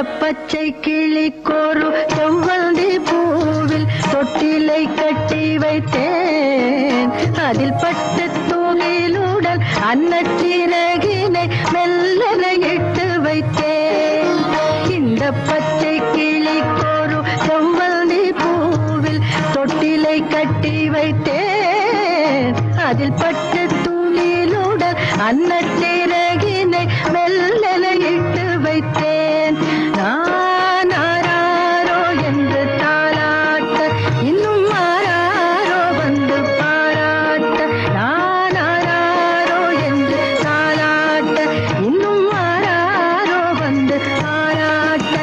பச்சை கிளிக்கோரு செவ்வந்தி பூவில் தொட்டிலை கட்டி வைத்தேன். அதில் பட்டு தூணிலுடன் அன்னச்சிறகினை மெல்லன இட்டு வைத்தேன். இந்த பச்சை கிளிக்கோரு செவ்வந்தி பூவில் தொட்டிலை கட்டி வைத்தேன். அதில் பட்டு தூணிலுடன் அன்னச்சிறகினை மெல்லன இட்டு வைத்தேன். நான் ஆராரோ என்று தாளாட்ட இன்னும் ஆராரோ வந்து பாராட்ட. நான் ஆராரோ என்று தாளாட்ட இன்னும் ஆராரோ வந்து பாராட்ட.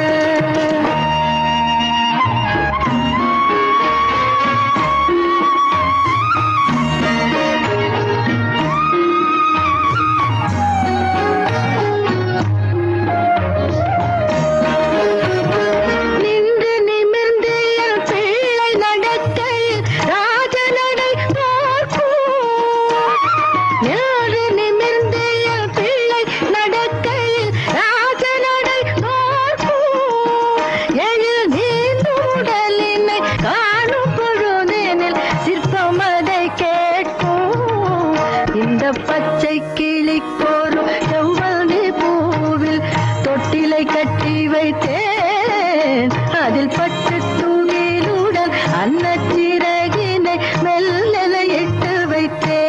பச்சை கிளிக்கோரு செவ்வந்தி பூவில் தொட்டிலை கட்டி வைத்தேன். அதில் பட்டு தூணிலுடன் அன்னச்சிறகினை மெல்லன இட்டு வைத்தேன்.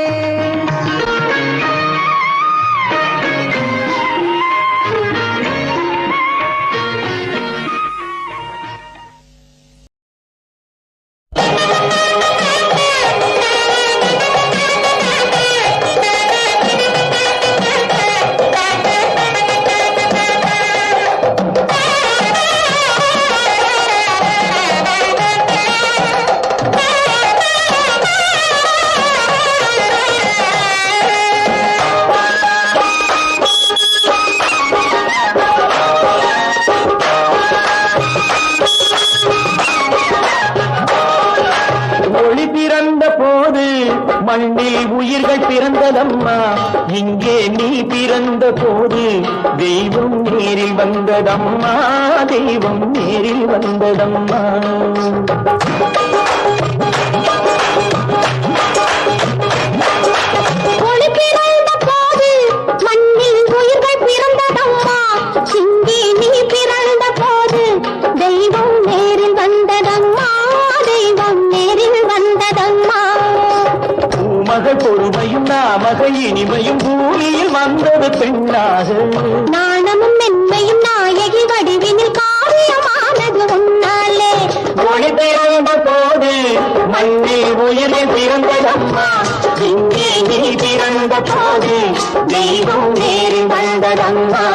மண்ணில் உயிர்கள் பிறந்ததம்மா, இங்கே நீ பிறந்த போது தெய்வம் நேரில் வந்ததம்மா, தெய்வம் நேரில் வந்ததம்மா. பொறுமையும் நாமக இனிமையும் பூமியில் வந்தது பெண்ணாக. நாணமும் மென்மையும் நாயகி வடிவினில் காவியமானது உன்னாலே. ஒளி பிறந்த போது மண்ணில் உயிரில் பிறந்ததம்மா, இங்கே நீ பிறந்த போது தெய்வம் நேரில் வந்ததம்மா.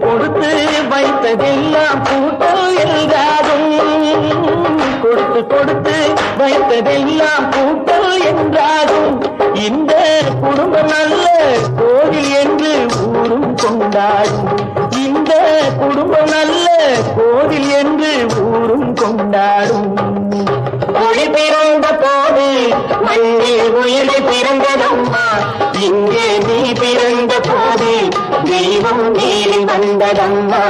கொடுத்து வைத்ததெல்லாம் கூட்டல் என்றாகும், கொடுத்து வைத்ததெல்லாம் கூட்டல் என்றாகும். இந்த குடும்பம் நல்ல கோவில் என்று ஊரும் கொண்டாடும், இந்த குடும்பம் நல்ல கோவில் என்று ஊரும் கொண்டாடும். ஒளி பிறந்த போது மண்ணில் உயிரை பிறந்ததம்மா, இங்கே நீ பிறந்த போது தெய்வம் நேரில் வந்ததம்மா.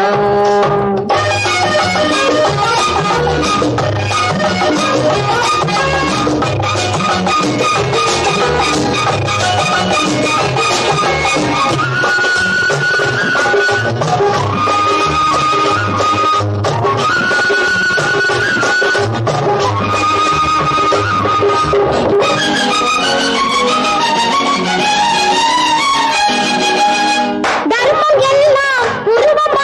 உருவம்